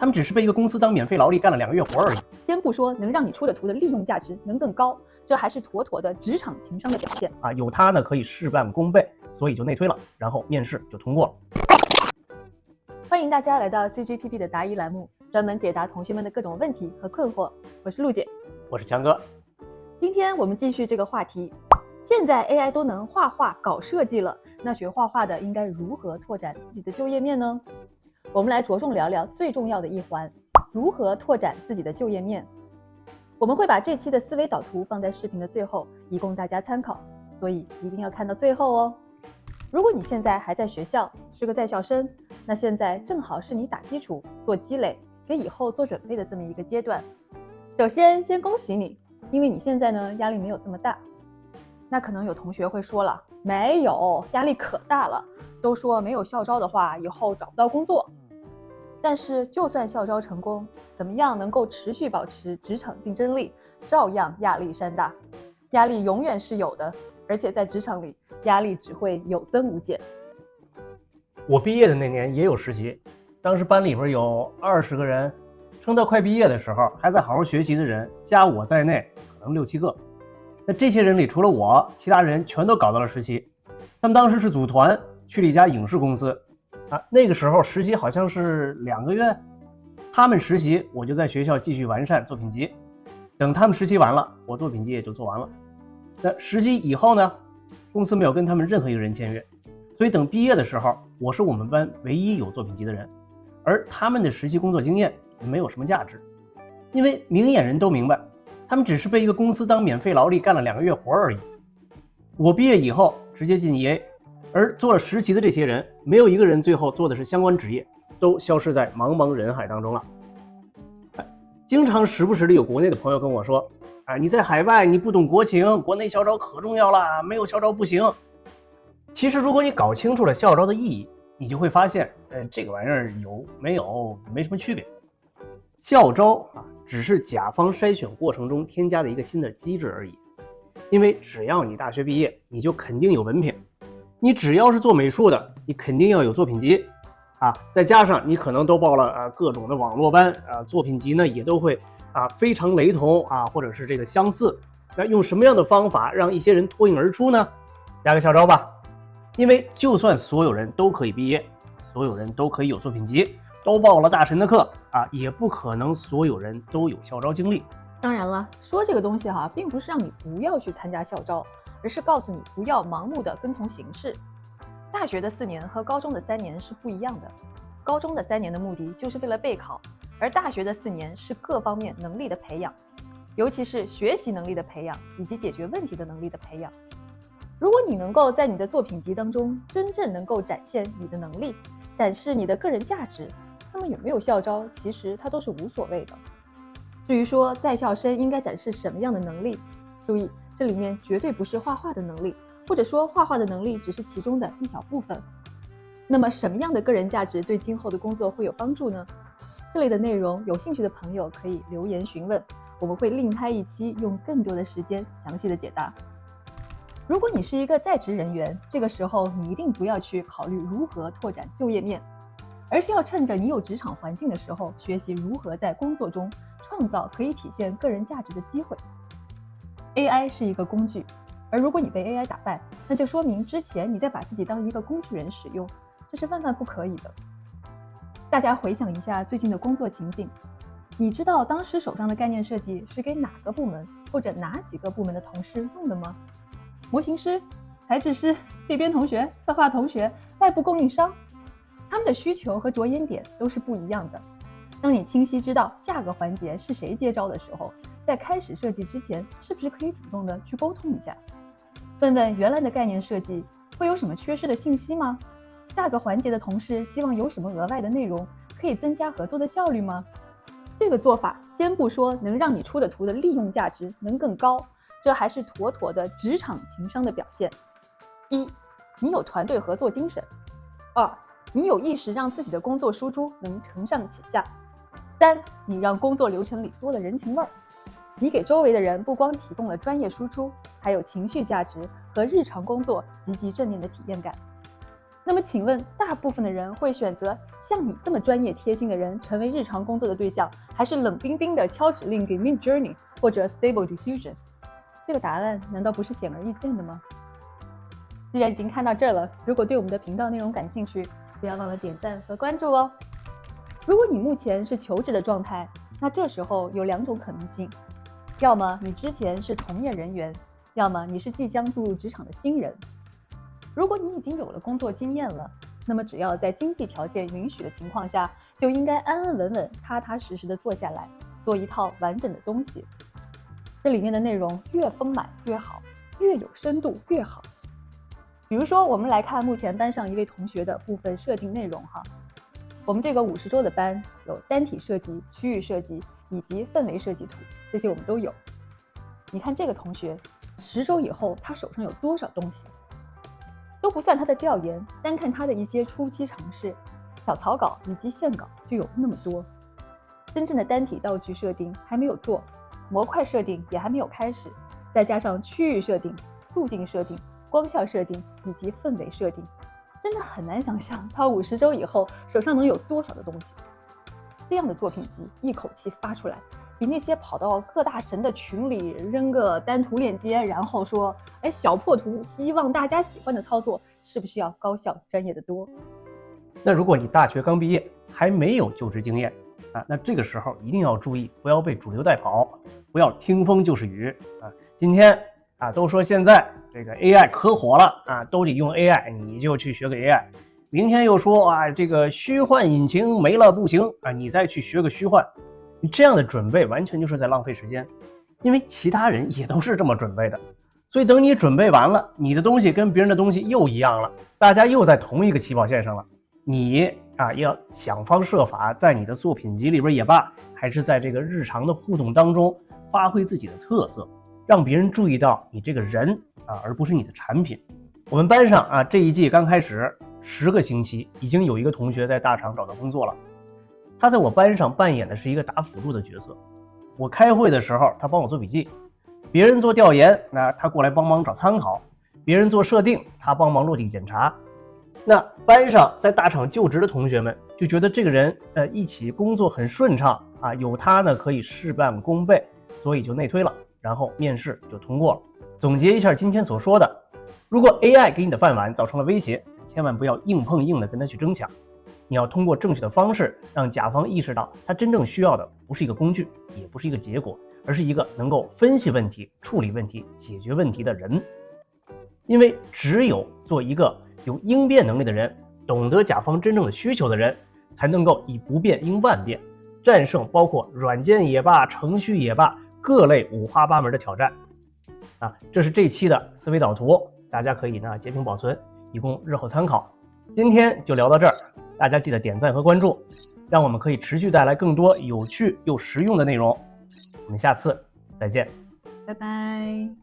他们只是被一个公司当免费劳力干了2个月活而已。先不说能让你出的图的利用价值能更高，这还是妥妥的职场情商的表现啊！有它呢可以事半功倍，所以就内推了，然后面试就通过了。欢迎大家来到 CGPB 的答疑栏目，专门解答同学们的各种问题和困惑。我是陆姐，我是强哥。今天我们继续这个话题。现在 AI 都能画画搞设计了，那学画画的应该如何拓展自己的就业面呢？我们来着重聊聊最重要的一环，如何拓展自己的就业面。我们会把这期的思维导图放在视频的最后，以供大家参考，所以一定要看到最后哦。如果你现在还在学校，是个在校生，那现在正好是你打基础、做积累、给以后做准备的这么一个阶段。首先恭喜你，因为你现在呢压力没有这么大。那可能有同学会说了，没有，压力可大了，都说没有校招的话，以后找不到工作。但是就算校招成功，怎么样能够持续保持职场竞争力，照样压力山大。压力永远是有的，而且在职场里，压力只会有增无减。我毕业的那年也有实习，当时班里边有20个人，撑到快毕业的时候，还在好好学习的人，加我在内，可能6、7个。那这些人里，除了我，其他人全都搞到了实习。他们当时是组团去了一家影视公司啊，那个时候实习好像是2个月。他们实习，我就在学校继续完善作品集。等他们实习完了，我作品集也就做完了。那实习以后呢，公司没有跟他们任何一个人签约，所以等毕业的时候，我是我们班唯一有作品集的人，而他们的实习工作经验没有什么价值，因为明眼人都明白。他们只是被一个公司当免费劳力干了2个月活而已。我毕业以后直接进 EA， 而做了实习的这些人，没有一个人最后做的是相关职业，都消失在茫茫人海当中了。经常时不时的有国内的朋友跟我说，你在海外你不懂国情，国内校招可重要了，没有校招不行。其实如果你搞清楚了校招的意义，你就会发现，这个玩意儿有没有没什么区别。校招只是甲方筛选过程中添加的一个新的机制而已。因为只要你大学毕业，你就肯定有文凭。你只要是做美术的，你肯定要有作品集再加上你可能都报了各种的网络班作品集呢也都会非常雷同或者是这个相似。那用什么样的方法让一些人脱颖而出呢？加个校招吧。因为就算所有人都可以毕业，所有人都可以有作品集，都报了大神的课也不可能所有人都有校招经历。当然了，说这个东西并不是让你不要去参加校招，而是告诉你不要盲目的跟从形式。大学的4年和高中的3年是不一样的，高中的3年的目的就是为了备考，而大学的4年是各方面能力的培养，尤其是学习能力的培养以及解决问题的能力的培养。如果你能够在你的作品集当中真正能够展现你的能力，展示你的个人价值，那么有没有校招其实它都是无所谓的。至于说在校生应该展示什么样的能力，注意这里面绝对不是画画的能力，或者说画画的能力只是其中的一小部分。那么什么样的个人价值对今后的工作会有帮助呢？这类的内容有兴趣的朋友可以留言询问，我们会另开一期用更多的时间详细的解答。如果你是一个在职人员，这个时候你一定不要去考虑如何拓展就业面，而是要趁着你有职场环境的时候，学习如何在工作中创造可以体现个人价值的机会。AI 是一个工具，而如果你被 AI 打败，那就说明之前你在把自己当一个工具人使用，这是万万不可以的。大家回想一下最近的工作情境，你知道当时手上的概念设计是给哪个部门或者哪几个部门的同事用的吗？模型师、材质师、这边同学、策划同学、外部供应商，他们的需求和着眼点都是不一样的。当你清晰知道下个环节是谁接招的时候，在开始设计之前，是不是可以主动的去沟通一下，问问原来的概念设计会有什么缺失的信息吗？下个环节的同事希望有什么额外的内容，可以增加合作的效率吗？这个做法先不说能让你出的图的利用价值能更高，这还是妥妥的职场情商的表现。1. 你有团队合作精神。2. 你有意识让自己的工作输出能承上启下。3. 你让工作流程里多了人情味儿。你给周围的人不光提供了专业输出，还有情绪价值和日常工作积极正面的体验感。那么请问，大部分的人会选择像你这么专业贴心的人成为日常工作的对象，还是冷冰冰的敲指令给 Midjourney 或者 Stable Diffusion？ 这个答案难道不是显而易见的吗？既然已经看到这儿了，如果对我们的频道内容感兴趣，不要忘了点赞和关注哦。如果你目前是求职的状态，那这时候有2种可能性，要么你之前是从业人员，要么你是即将步入职场的新人。如果你已经有了工作经验了，那么只要在经济条件允许的情况下，就应该安安稳稳、踏踏实实的坐下来，做一套完整的东西。这里面的内容越丰满越好，越有深度越好。比如说，我们来看目前班上一位同学的部分设定内容哈。我们这个50周的班有单体设计、区域设计以及氛围设计图，这些我们都有。你看这个同学10周以后，他手上有多少东西？都不算他的调研，单看他的一些初期尝试、小草稿以及线稿就有那么多。真正的单体道具设定还没有做，模块设定也还没有开始，再加上区域设定、路径设定、光效设定以及氛围设定，真的很难想象他50周以后手上能有多少的东西。这样的作品集一口气发出来，比那些跑到各大神的群里扔个单图链接，然后说小破图希望大家喜欢的操作，是不是要高效专业的多？那如果你大学刚毕业，还没有就职经验那这个时候一定要注意，不要被主流带跑，不要听风就是雨今天都说现在这个 AI 可火了都得用 AI， 你就去学个 AI。明天又说这个虚幻引擎没了不行你再去学个虚幻。你这样的准备完全就是在浪费时间，因为其他人也都是这么准备的。所以等你准备完了，你的东西跟别人的东西又一样了，大家又在同一个起跑线上了。你要想方设法在你的作品集里边也罢，还是在这个日常的互动当中发挥自己的特色，让别人注意到你这个人而不是你的产品。我们班上这一季刚开始10个星期，已经有一个同学在大厂找到工作了。他在我班上扮演的是一个打辅助的角色，我开会的时候他帮我做笔记，别人做调研他过来帮忙找参考，别人做设定他帮忙落地检查。那班上在大厂就职的同学们就觉得这个人一起工作很顺畅有他呢可以事半功倍，所以就内推了，然后面试就通过了。总结一下今天所说的，如果 AI 给你的饭碗造成了威胁，千万不要硬碰硬的跟他去争抢，你要通过正确的方式让甲方意识到他真正需要的不是一个工具，也不是一个结果，而是一个能够分析问题、处理问题、解决问题的人。因为只有做一个有应变能力的人，懂得甲方真正的需求的人，才能够以不变应万变，战胜包括软件也罢、程序也罢各类五花八门的挑战这是这期的思维导图，大家可以呢截屏保存，以供日后参考。今天就聊到这儿，大家记得点赞和关注，让我们可以持续带来更多有趣又实用的内容。我们下次再见，拜拜。